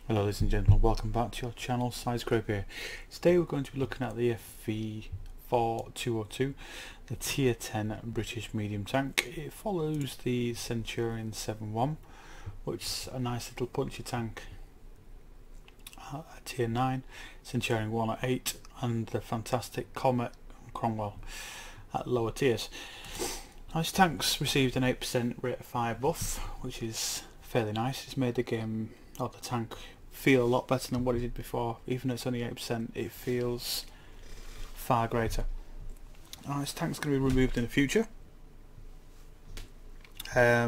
Hello ladies and gentlemen, welcome back to your channel, SideScrape here. Today we're going to be looking at the FV4202, the tier 10 British medium tank. It follows the Centurion 7.1, which is a nice little punchy tank at tier 9, Centurion 1 at 8, and the fantastic Comet Cromwell at lower tiers. Now this tank's received an 8% rate of fire buff, which is fairly nice. It's made the game, or the tank, feel a lot better than what it did before. Even though it's only 8%, it feels far greater. Now this tank's going to be removed in the future. Yeah,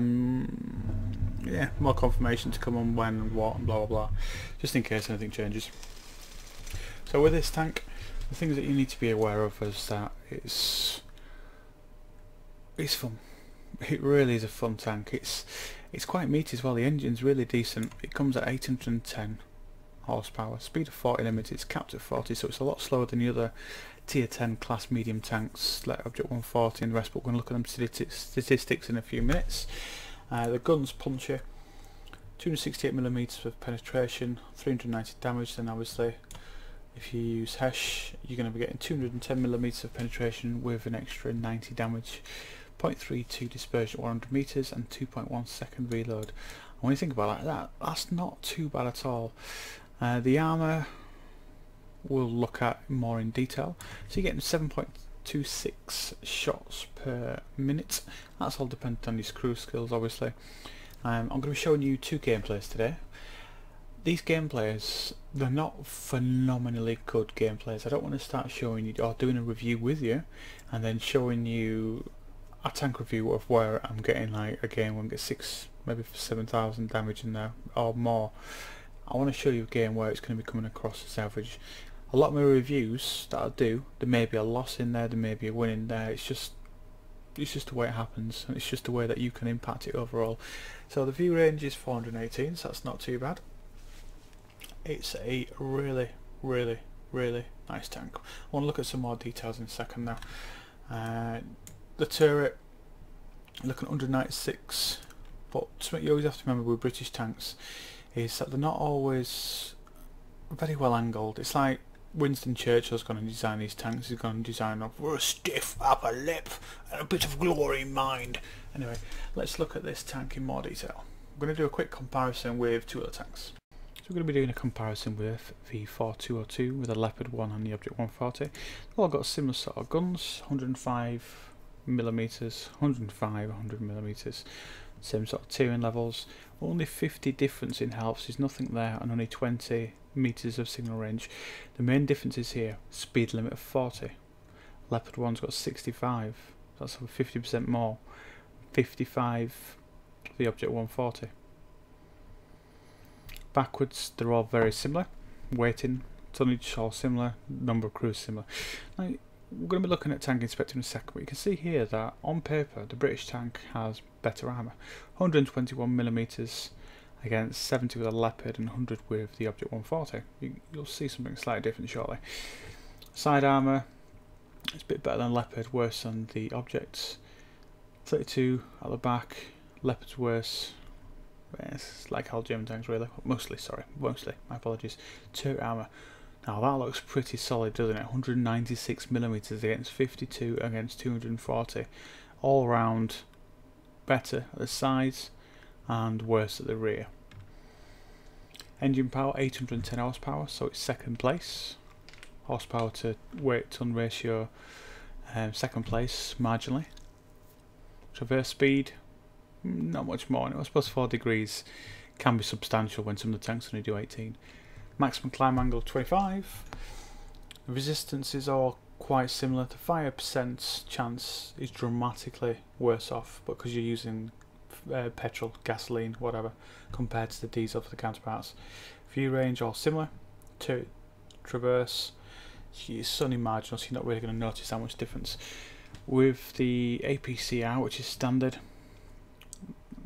more confirmation to come on when and what and blah blah blah, just in case anything changes. So with this tank, the things that you need to be aware of is that it's fun. It really is a fun tank. It's quite meaty as well. The engine's really decent. It comes at 810 horsepower, speed of 40 limits. It's capped at 40, so it's a lot slower than the other tier 10 class medium tanks like Object 140 and the rest, but we're going to look at them statistics in a few minutes. The gun's punchy, 268mm of penetration, 390 damage. Then obviously if you use Hesh, you're going to be getting 210mm of penetration with an extra 90 damage. 0.32 dispersion at 100 meters and 2.1 second reload. And when you think about that's not too bad at all. The armor we'll look at more in detail. So you're getting 7.26 shots per minute. That's all dependent on your screw skills, obviously. I'm going to be showing you two gameplays today. These gameplays, they're not phenomenally good gameplays. I don't want to start showing you or doing a review with you and then showing you a tank review of where I'm getting like a game where I get 6, maybe 7,000 damage in there or more. I want to show you a game where it's going to be coming across as average. A lot of my reviews that I do, there may be a loss in there, there may be a win in there. It's just the way it happens, and it's just the way that you can impact it overall. So the view range is 418, so that's not too bad. It's a really nice tank. I want to look at some more details in a second now. The turret, looking at 196, but something you always have to remember with British tanks is that they're not always very well angled. It's like Winston Churchill's going to design these tanks. He's going to design them for a stiff upper lip and a bit of glory in mind. Anyway, let's look at this tank in more detail. I'm going to do a quick comparison with two other tanks. So we're going to be doing a comparison with FV4202 with a Leopard 1 and the Object 140. They've all got similar sort of guns, 105mm, 100mm, same sort of tiering levels. Only 50 difference in health, there's nothing there, and only 20 meters of signal range. The main difference is here, speed limit of 40. Leopard 1's got 65, that's over 50% more. 55 for the Object 140. Backwards, they're all very similar. Weighting, tonnage all similar, number of crews similar. Now, we're going to be looking at tank inspector in a second, but you can see here that on paper the British tank has better armour. 121mm against 70 with a Leopard and 100 with the Object 140. You'll see something slightly different shortly. Side armour, it's a bit better than Leopard, worse than the Objects. 32 at the back, Leopard's worse. It's like all German tanks really, mostly, my apologies. Turret armour. Now that looks pretty solid, doesn't it? 196mm against 52 against 240. All round better at the sides and worse at the rear. Engine power 810 horsepower, so it's second place. Horsepower to weight ton ratio, second place marginally. Traverse speed, not much more. I suppose 4 degrees can be substantial when some of the tanks only do 18. Maximum climb angle 25. The resistance is all quite similar. The fire percent chance is dramatically worse off, but because you're using petrol, gasoline, whatever, compared to the diesel for the counterparts. View range all similar. To traverse, it's only marginal, so you're not really going to notice that much difference. With the APCR, which is standard,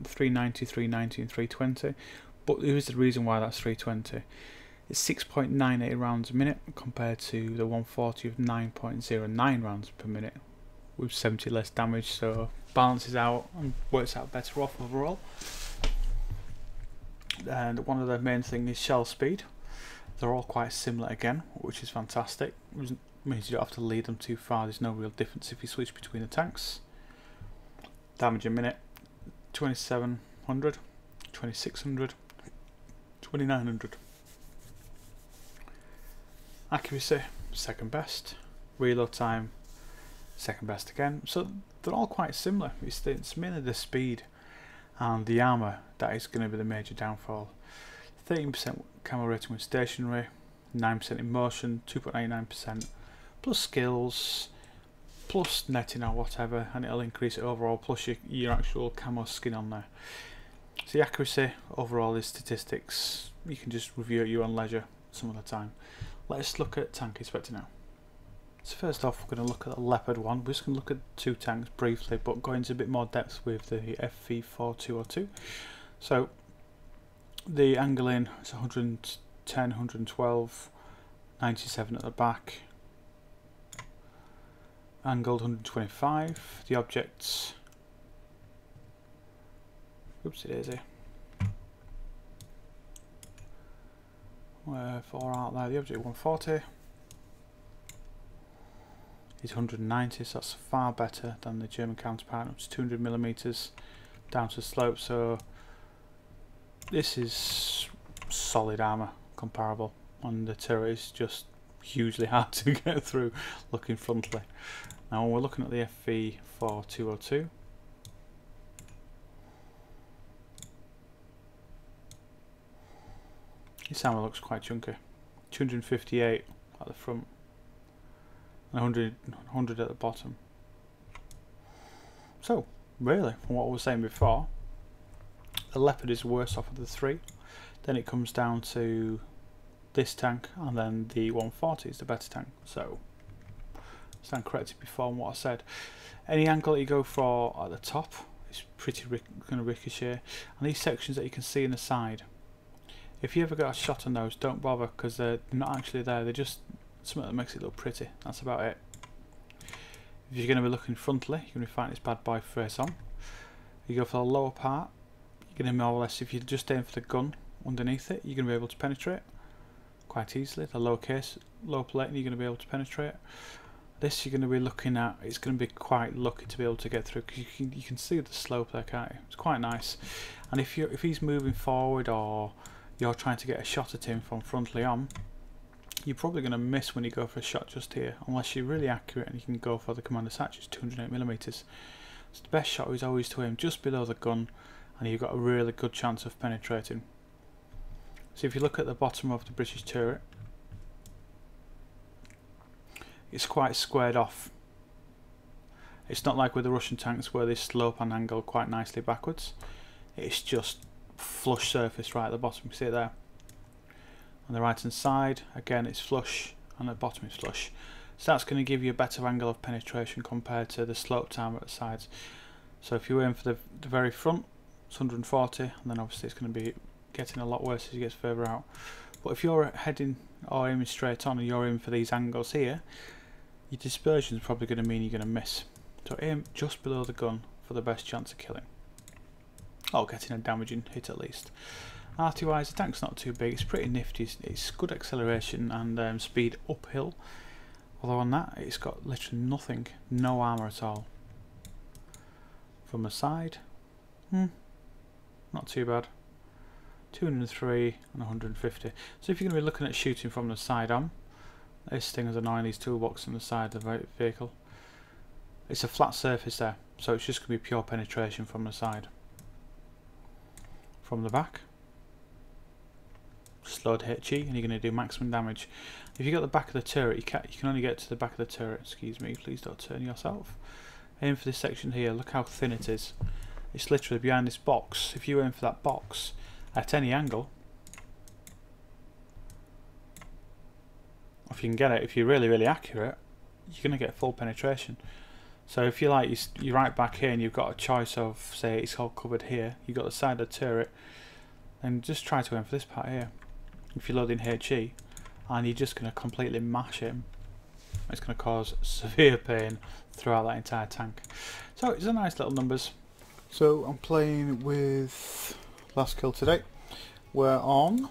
390, 390 and 320, but there is a reason why that's 320. It's 6.98 rounds a minute compared to the 140 of 9.09 rounds per minute with 70 less damage, so balances out and works out better off overall. and one of the main things is shell speed. They're all quite similar again, which is fantastic. It means you don't have to lead them too far. There's no real difference if you switch between the tanks. Damage a minute, 2700, 2600, 2900. Accuracy, second best. Reload time, second best again. So they're all quite similar. It's mainly the speed and the armour that is going to be the major downfall. 13% camo rating when stationary, 9% in motion, 2.89%, plus skills, plus netting or whatever, and it'll increase it overall, plus your actual camo skin on there. So the accuracy overall is statistics. You can just review at your own leisure some of the time. Let's look at tank inspector now. So first off, we're going to look at the Leopard one. We're just going to look at two tanks briefly, but go into a bit more depth with the FV4202. So the angling is 110, 112, 97 at the back. Angled 125. The objects. Oopsie daisy. Where 4 out there. The object 140. Is 190, so that's far better than the German counterpart. It's 200mm down to the slope, so this is solid armour comparable, and the turret is just hugely hard to get through looking frontally. Now when we're looking at the FV4202, this armour looks quite chunky. 258 at the front, 100 at the bottom. So really, from what I was saying before, the Leopard is worse off of the three. Then it comes down to this tank, and then the 140 is the better tank. So stand corrected before on what I said. Any angle that you go for at the top is pretty going to ricochet, and these sections that you can see in the side, if you ever got a shot on those, don't bother, because they're not actually there. They're just something that makes it look pretty. That's about it. If you're going to be looking frontally, you're going to find this bad boy face on. You go for the lower part, you're going to more or less, if you just aim for the gun underneath it, you're going to be able to penetrate quite easily. The lower case, lower plate, you're going to be able to penetrate. This you're going to be looking at, it's going to be quite lucky to be able to get through, because you can see the slope there, can't you? It's quite nice. And if he's moving forward, or you're trying to get a shot at him from frontally on, you're probably going to miss when you go for a shot just here, unless you're really accurate and you can go for the commander's hatch. It's 208mm. So the best shot is always to aim just below the gun, and you've got a really good chance of penetrating. So if you look at the bottom of the British turret, it's quite squared off. It's not like with the Russian tanks where they slope and angle quite nicely backwards. It's just flush surface right at the bottom. You see it there. On the right hand side, again it's flush, and at the bottom it's flush. So that's going to give you a better angle of penetration compared to the sloped armour at the sides. So if you aim for the very front, it's 140, and then obviously it's going to be getting a lot worse as you get further out. But if you're heading or aiming straight on, and you're aiming for these angles here, your dispersion is probably going to mean you're going to miss. So aim just below the gun for the best chance of killing, or getting a damaging hit at least. RT wise, the tank's not too big, it's pretty nifty, it's good acceleration and speed uphill, although on that it's got literally nothing, no armour at all. From the side, not too bad, 203 and 150. So if you're going to be looking at shooting from the side on, this thing is annoying, these toolboxes on the side of the vehicle. It's a flat surface there, so it's just going to be pure penetration from the side. From the back, slowed HE, and you're going to do maximum damage. If you got the back of the turret, you can only get to the back of the turret. Excuse me, please don't turn yourself. Aim for this section here. Look how thin it is. It's literally behind this box. If you aim for that box at any angle, if you can get it, if you're really accurate, you're going to get full penetration. So if you like, you're right back here and you've got a choice of, say it's all covered here, you've got the side of the turret, and just try to aim for this part here. If you're loading HE, and you're just going to completely mash him, it's going to cause severe pain throughout that entire tank. So it's a nice little numbers. So I'm playing with last kill today, we're on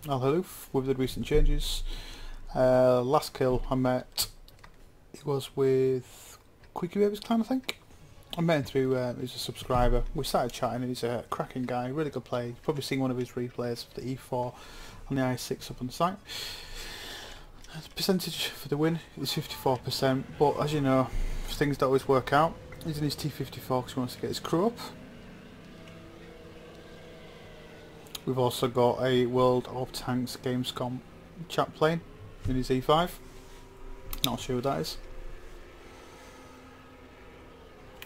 Al Haloof with the recent changes. Last kill I met, it was with Quickie Baby's clan, I think. I met him through, he's a subscriber. We started chatting. He's a cracking guy, really good player. You've probably seen one of his replays for the E4 and the I6 up on the site. The percentage for the win is 54%, but as you know, things don't always work out. He's in his T54 because he wants to get his crew up. We've also got a World of Tanks Gamescom chap playing in his E5. Not sure who that is.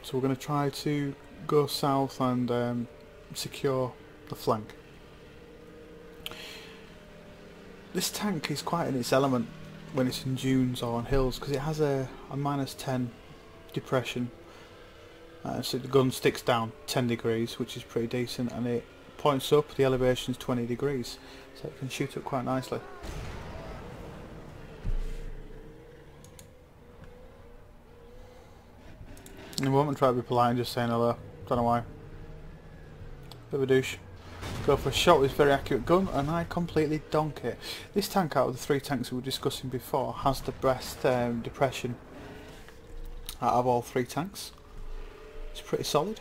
So we're going to try to go south and secure the flank. This tank is quite in its element when it's in dunes or on hills because it has a -10 depression. So the gun sticks down 10 degrees, which is pretty decent, and it points up, the elevation is 20 degrees, so it can shoot up quite nicely. In a moment, try to be polite and just saying hello. Don't know why. Bit of a douche. Go for a shot with very accurate gun, and I completely donk it. This tank, out of the 3 tanks we were discussing before, has the best depression out of all 3 tanks. It's pretty solid.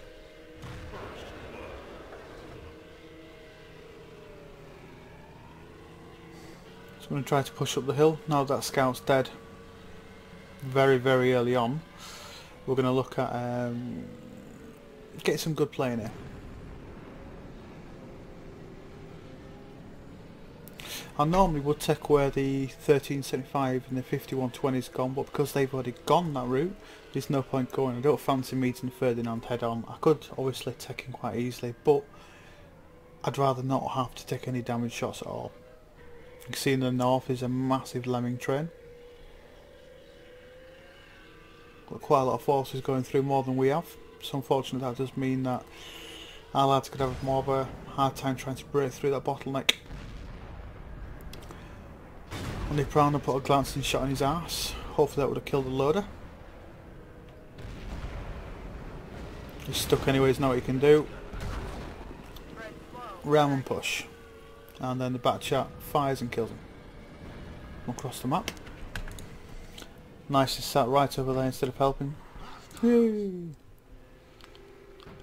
So I'm going to try to push up the hill now that scout's dead. Very, very early on. We're going to look at getting some good play in here. I normally would take where the 1375 and the 5120's gone, but because they've already gone that route, there's no point going. I don't fancy meeting Ferdinand head on. I could obviously take him quite easily, but I'd rather not have to take any damage shots at all. You can see in the north is a massive lemming train. Got quite a lot of forces going through, more than we have. So unfortunately that does mean that our lads could have more of a hard time trying to break through that bottleneck. Only Prowner put a glancing shot in his arse. Hopefully that would have killed the loader. He's stuck anyway, there's not what you can do. Ram and push. And then the back chat fires and kills him. Across the map. Nicely sat right over there instead of helping. Yay.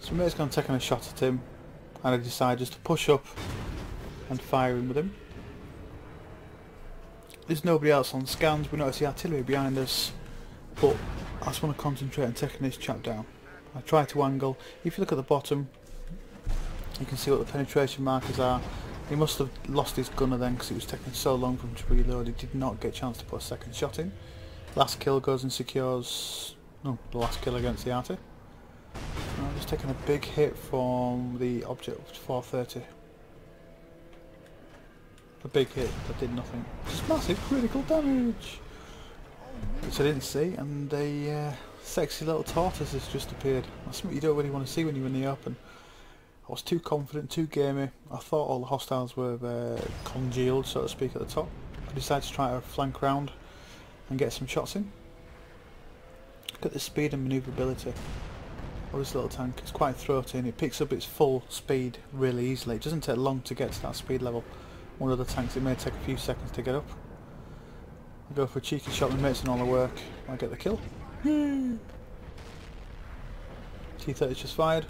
So mate's gone taking a shot at him, and I decide just to push up and fire him with him. There's nobody else on scans. We notice the artillery behind us, but I just want to concentrate on taking this chap down. I try to angle. If you look at the bottom, you can see what the penetration markers are. He must have lost his gunner then because it was taking so long for him to reload. He did not get a chance to put a second shot in. Last kill goes and secures, no, the last kill against the arty. I'm just taking a big hit from the object 430. A big hit that did nothing. Just massive critical damage, which I didn't see, and a sexy little tortoise has just appeared. That's something you don't really want to see when you're in the open. I was too confident, too gamey. I thought all the hostiles were congealed, so to speak, at the top. I decided to try to flank round and get some shots in. Look at the speed and manoeuvrability of this little tank. It's quite throaty and it picks up its full speed really easily. It doesn't take long to get to that speed level. One of the tanks, it may take a few seconds to get up. I go for a cheeky shot with mates and all the work. I get the kill. Yay! T-30's just fired.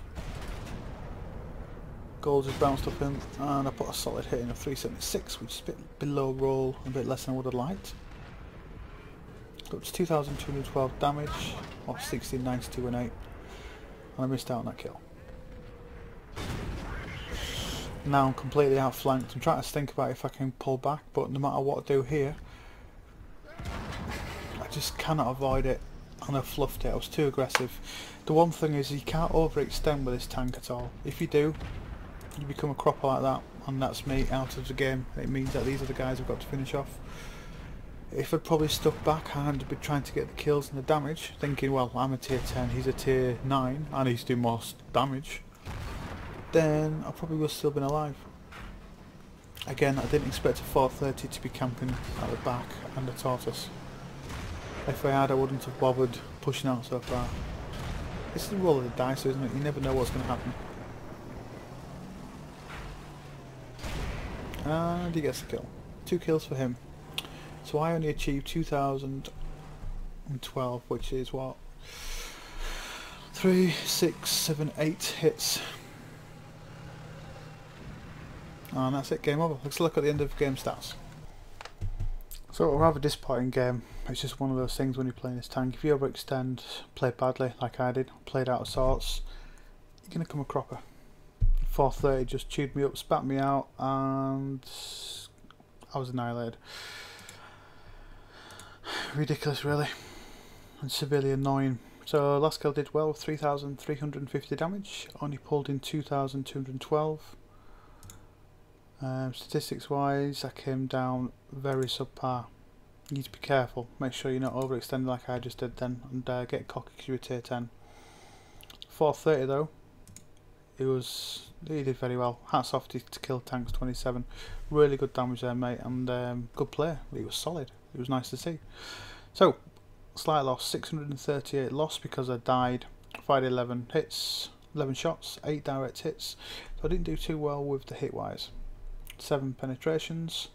Gold just bounced up in, and I put a solid hit in a 376, which is a bit below roll, a bit less than I would have liked. Got to 2,212 damage, or 1692 and 8, and I missed out on that kill. Now I'm completely outflanked. I'm trying to think about if I can pull back, but no matter what I do here, I just cannot avoid it, and I fluffed it. I was too aggressive. The one thing is you can't overextend with this tank at all. If you do, you become a cropper like that, and that's me out of the game. It means that these are the guys I've got to finish off. If I'd probably stuck back and I'd be trying to get the kills and the damage, thinking, well, I'm a tier 10, he's a tier 9, and he's doing more damage, then I probably would have still been alive. Again, I didn't expect a 430 to be camping at the back and a tortoise. If I had, I wouldn't have bothered pushing out so far. It's the roll of the dice, isn't it? You never know what's going to happen. and he gets the kill. 2 kills for him. So I only achieved 2012, which is what? 3, 6, 7, 8 hits. And that's it, game over. Let's look at the end of game stats. So a rather disappointing game. It's just one of those things when you're playing this tank. If you overextend, play badly like I did, played out of sorts, you're going to come a cropper. 430 just chewed me up, spat me out, and I was annihilated. Ridiculous really, and severely annoying. So last kill did well, 3,350 damage, only pulled in 2,212. Statistics wise, I came down very subpar. You need to be careful, make sure you're not overextending like I just did then, and get cocky because you're a tier 10. 430 though, he did very well. Hats off to kill tanks 27. Really good damage there, mate, and good player. He was solid. It was nice to see. So, slight loss, 638 loss because I died. Fired 11 hits, 11 shots, 8 direct hits. So I didn't do too well with the hit wise. 7 penetrations,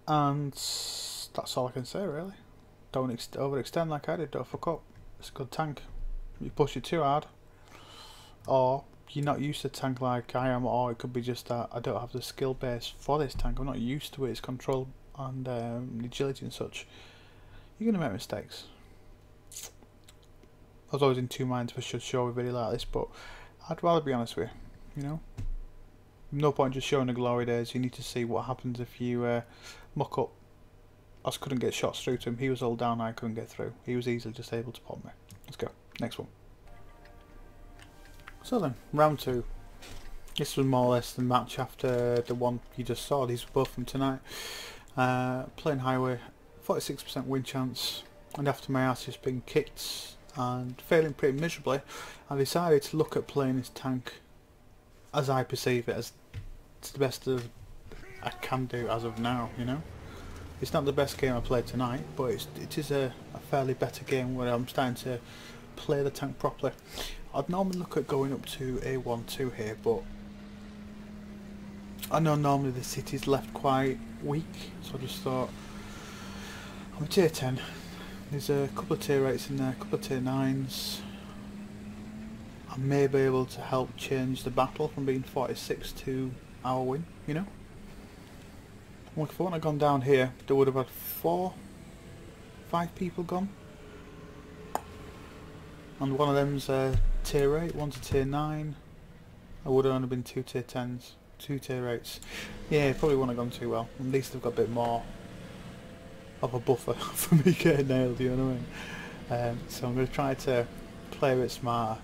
and that's all I can say really. Don't overextend like I did. Don't fuck up. It's a good tank. You push it too hard, or you're not used to tank like I am, or it could be just that I don't have the skill base for this tank. I'm not used to its control and agility and such. You're gonna make mistakes. I was always in two minds if I should show a video like this, but I'd rather be honest with you, you know. No point just showing the glory days. You need to see what happens if you muck up. I just couldn't get shots through to him. He was all down, I couldn't get through. He was easily just able to pop me. Let's go, next one. So then, round 2. This was more or less the match after the one you just saw. These were both from tonight. Playing highway, 46% win chance, and after my ass has been kicked and failing pretty miserably, I decided to look at playing this tank as I perceive it, as it's the best of I can do as of now, you know. It's not the best game I played tonight, but it is a fairly better game where I'm starting to play the tank properly. I'd normally look at going up to a 1-2 here, but I know normally the city's left quite weak, so I just thought, I'm a tier 10, there's a couple of tier 8s in there, a couple of tier 9s. I may be able to help change the battle from being 46 to our win, you know. Well, if I wouldn't have gone down here, there would have had 4, 5 people gone. And one of them's tier 8, one's a tier 9. I would have only been 2 tier 10s, 2 tier 8s. Yeah, it probably wouldn't have gone too well. At least they've got a bit more of a buffer for me getting nailed, you know what I mean? So I'm going to try to play a bit smarter.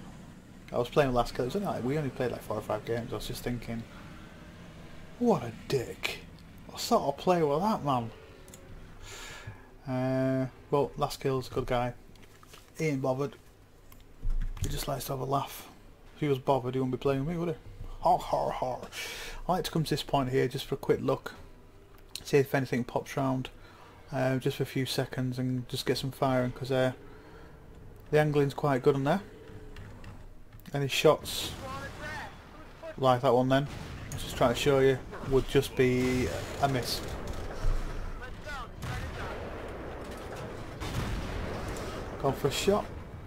I was playing last kill, it was only like, we only played like 4 or 5 games. I was just thinking, what a dick. What sort of play with that, man? Well, last kill's a good guy. He ain't bothered. He just likes to have a laugh. If he was bothered, he wouldn't be playing with me, would he? Har har har. I like to come to this point here just for a quick look, see if anything pops round, just for a few seconds, and just get some firing, because the angling's quite good on there. Any shots like that one then, I was just trying to show you, would just be a miss. Gone for a shot.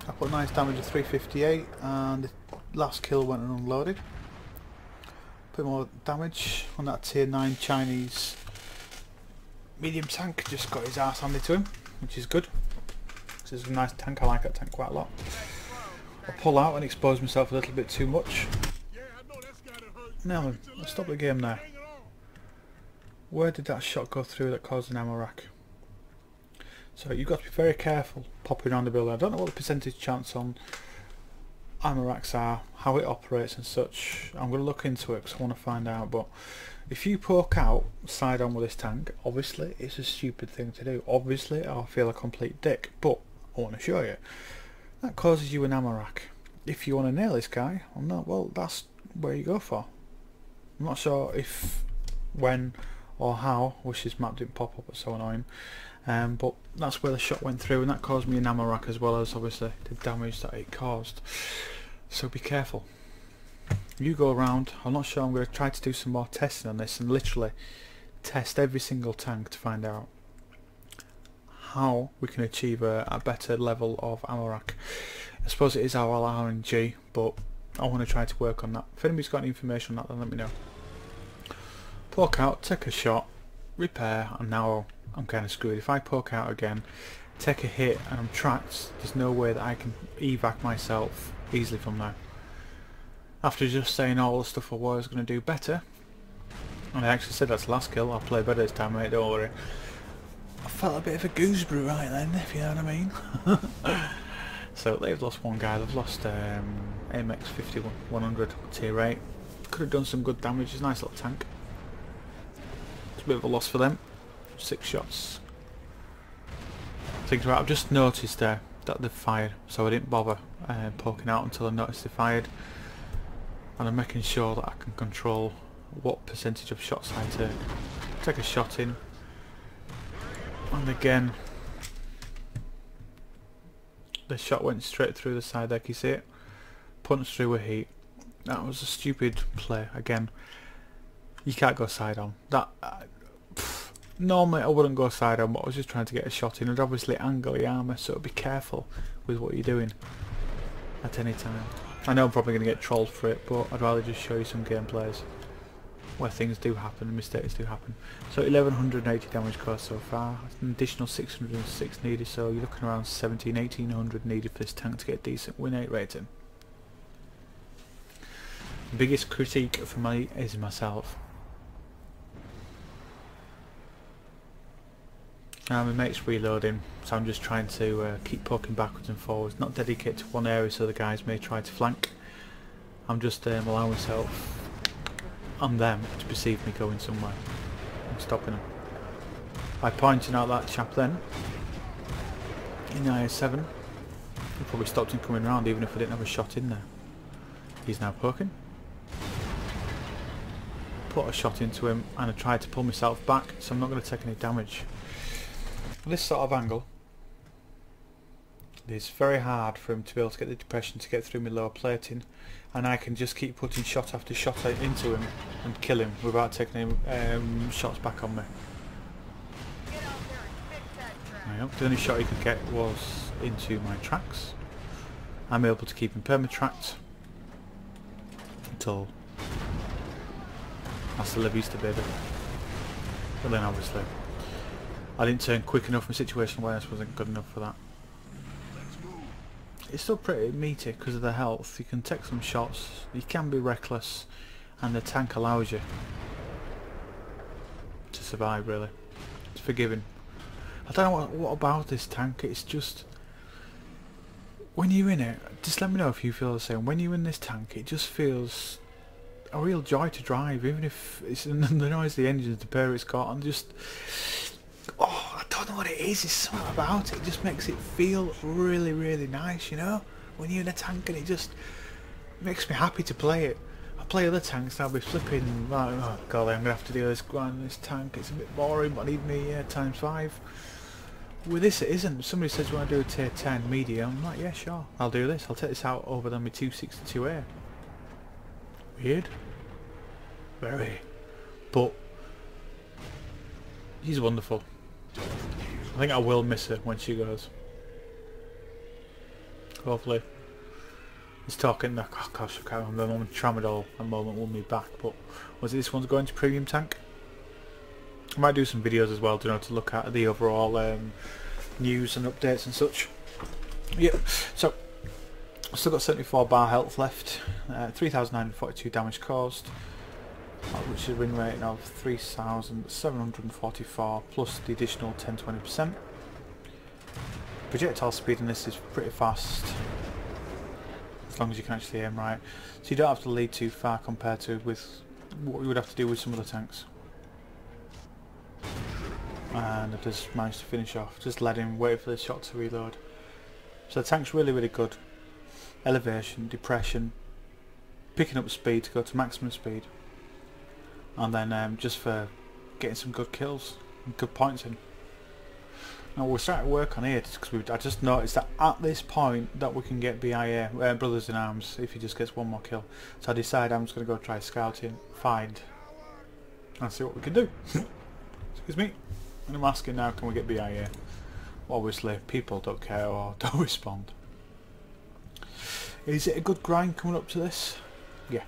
I put nice damage of 358, and the last kill went and unloaded. Put more damage on that tier 9 Chinese medium tank, just got his ass handed to him, which is good. This is a nice tank, I like that tank quite a lot. I'll pull out and expose myself a little bit too much. Now then, let's stop the game there. Where did that shot go through that caused an ammo rack? So you've got to be very careful popping around the building. I don't know what the percentage chance on ammo racks are, how it operates and such. I'm going to look into it because I want to find out, but if you poke out side on with this tank, obviously it's a stupid thing to do. Obviously I'll feel a complete dick, but I want to show you. That causes you an ammo rack. If you want to nail this guy, well, that's where you go for. I'm not sure if, when, or how. Wish this map didn't pop up, it's so annoying. But that's where the shot went through, and that caused me an ammo rack as well as obviously the damage that it caused. So be careful. You go around. I'm not sure. I'm going to try to do some more testing on this and literally test every single tank to find out how we can achieve a better level of ammo rack. I suppose it is our RNG, but I want to try to work on that. If anybody's got any information on that, then let me know. Poke out, take a shot, repair, and now I'm kind of screwed. If I poke out again, take a hit, and I'm tracked, there's no way that I can evac myself easily from there. After just saying all the stuff I was going to do better, and I actually said that's the last kill, I'll play better this time, mate, don't worry. I felt a bit of a gooseberry right then, if you know what I mean. So they've lost one guy, they've lost AMX 5100 tier 8. Could have done some good damage, it's a nice little tank. It's a bit of a loss for them. 6 shots. Things right, I've just noticed there that they've fired, so I didn't bother poking out until I noticed they fired. And I'm making sure that I can control what percentage of shots I take. Take a shot in, and again the shot went straight through the side deck, you see it? Punched through a heat. That was a stupid play. Again, you can't go side on. That normally I wouldn't go side on, but I was just trying to get a shot in. I'd obviously angle the armour, so be careful with what you're doing at any time. I know I'm probably going to get trolled for it, but I'd rather just show you some gameplays where things do happen and mistakes do happen. So 1180 damage caused so far, an additional 606 needed, so you're looking around 1800 needed for this tank to get a decent win rate rating. The biggest critique for me is myself. Now my mate's reloading, so I'm just trying to keep poking backwards and forwards, not dedicate to one area so the guys may try to flank. I'm just allowing myself and them to perceive me going somewhere and stopping them. By pointing out that chap then, in IS7, I probably stopped him coming round even if I didn't have a shot in there. He's now poking. Put a shot into him and I tried to pull myself back, so I'm not going to take any damage. This sort of angle, it's very hard for him to be able to get the depression to get through my lower plating, and I can just keep putting shot after shot into him and kill him without taking any shots back on me. The only shot he could get was into my tracks. I'm able to keep him perma-tracked until that's the levies to baby. But then obviously I didn't turn quick enough, my situation awareness wasn't good enough for that. It's still pretty meaty because of the health. You can take some shots, you can be reckless, and the tank allows you to survive really. It's forgiving. I don't know what about this tank, it's just when you're in it, just let me know if you feel the same. When you're in this tank it just feels a real joy to drive, even if it's the noise of the engines, the power it's got, and just I don't know what it is, there's something about it, it just makes it feel really, really nice, you know, when you're in a tank, and it just makes me happy to play it. I play other tanks and I'll be flipping like, oh god, I'm going to have to do this grind in this tank, it's a bit boring, but I need me times 5. With this it isn't. Somebody says you want to do a tier 10 medium, I'm like, yeah sure, I'll do this, I'll take this out over than my 262A. Weird. Very. But she's wonderful. I think I will miss her when she goes. Hopefully. He's talking, oh gosh, I can't remember the moment, Tramadol a moment will be back, but was it this one's going to premium tank? I might do some videos as well, you know, to look at the overall news and updates and such. Yep, so I've still got 74 bar health left, 3,942 damage caused, which is a win rating of 3,744 plus the additional 10-20%. Projectile speed in this is pretty fast, as long as you can actually aim right. So you don't have to lead too far compared to with what you would have to do with some other tanks. And I just managed to finish off, just let him wait for the shot to reload. So the tank's really, really good. Elevation, depression, picking up speed to go to maximum speed, and then just for getting some good kills and good points in. Now we're starting to work on here because I just noticed that at this point that we can get BIA, Brothers in Arms, if he just gets one more kill. So I decided I'm just going to go try scouting, find, and see what we can do. Excuse me. And I'm asking now, can we get BIA? Well, obviously people don't care or don't respond. Is it a good grind coming up to this? Yeah.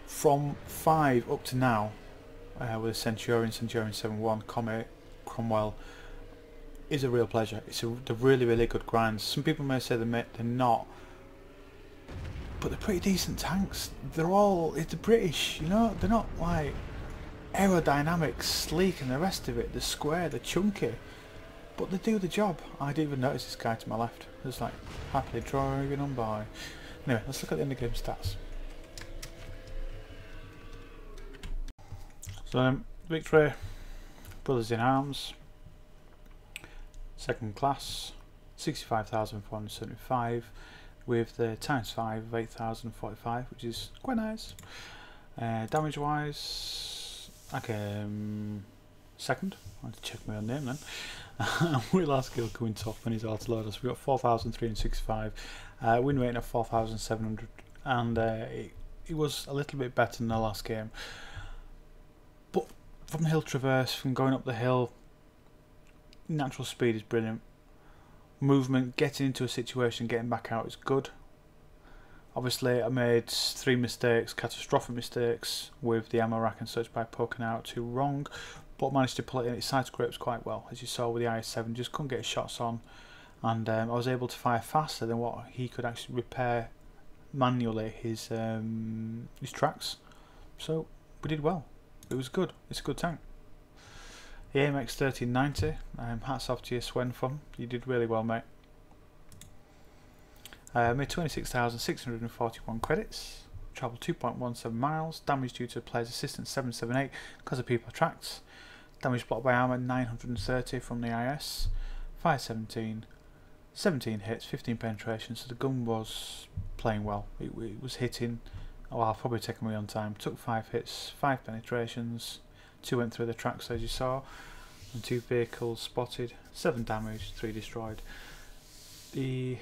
From 5 up to now, with a Centurion 7-1, Comet, Cromwell, is a real pleasure. They're really good grinds. Some people may say they're not, but they're pretty decent tanks. It's the British, you know. They're not like aerodynamic, sleek, and the rest of it. They're square, they're chunky, but they do the job. I didn't even notice this guy to my left. Just like happily driving on by. Anyway, let's look at the end of game stats. So victory, Brothers in Arms, second class, 65,475 with the ×5 of 8,045, which is quite nice. Damage wise, okay, second. I have to check my own name then. With last skill coming top when he's hard to load us. We got 4,365, win rate of 4,700, and it was a little bit better than the last game. But from the hill traverse, from going up the hill, natural speed is brilliant. Movement, getting into a situation, getting back out is good. Obviously I made 3 mistakes, catastrophic mistakes with the ammo rack and such by poking out 2 wrong, but managed to pull it in. It SideScrapes quite well, as you saw with the IS-7, just couldn't get his shots on, and I was able to fire faster than what he could actually repair manually his tracks. So we did well. It was good. It's a good tank. The AMX 1390, hats off to you, Swen Fun. You did really well, mate. Made 26,641 credits. Travelled 2.17 miles. Damage due to player's assistance 778 because of people tracked. Damage blocked by armour 930 from the IS. 517. 17 hits, 15 penetration. So the gun was playing well. It was hitting. Oh, I'll probably take me on time. Took 5 hits, 5 penetrations. 2 went through the tracks as you saw, and 2 vehicles spotted, 7 damage, 3 destroyed. The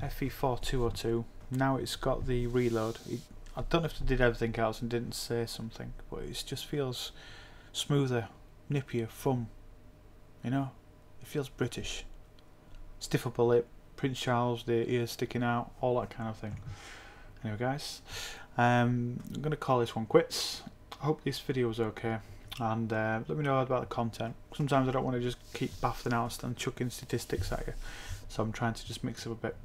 FV4202, now it's got the reload. I don't know if it did everything else and didn't say something, but it just feels smoother, nippier, fun, you know, it feels British. Stiff upper lip, Prince Charles, the ears sticking out, all that kind of thing. Anyway guys, I'm going to call this one quits. I hope this video was okay, and let me know about the content. Sometimes I don't want to just keep baffling out and chucking statistics at you, so I'm trying to just mix up a bit.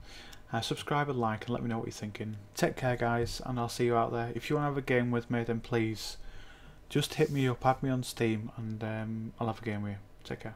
Subscribe and like and let me know what you're thinking. Take care guys, and I'll see you out there. If you want to have a game with me, then please just hit me up, add me on Steam, and I'll have a game with you. Take care.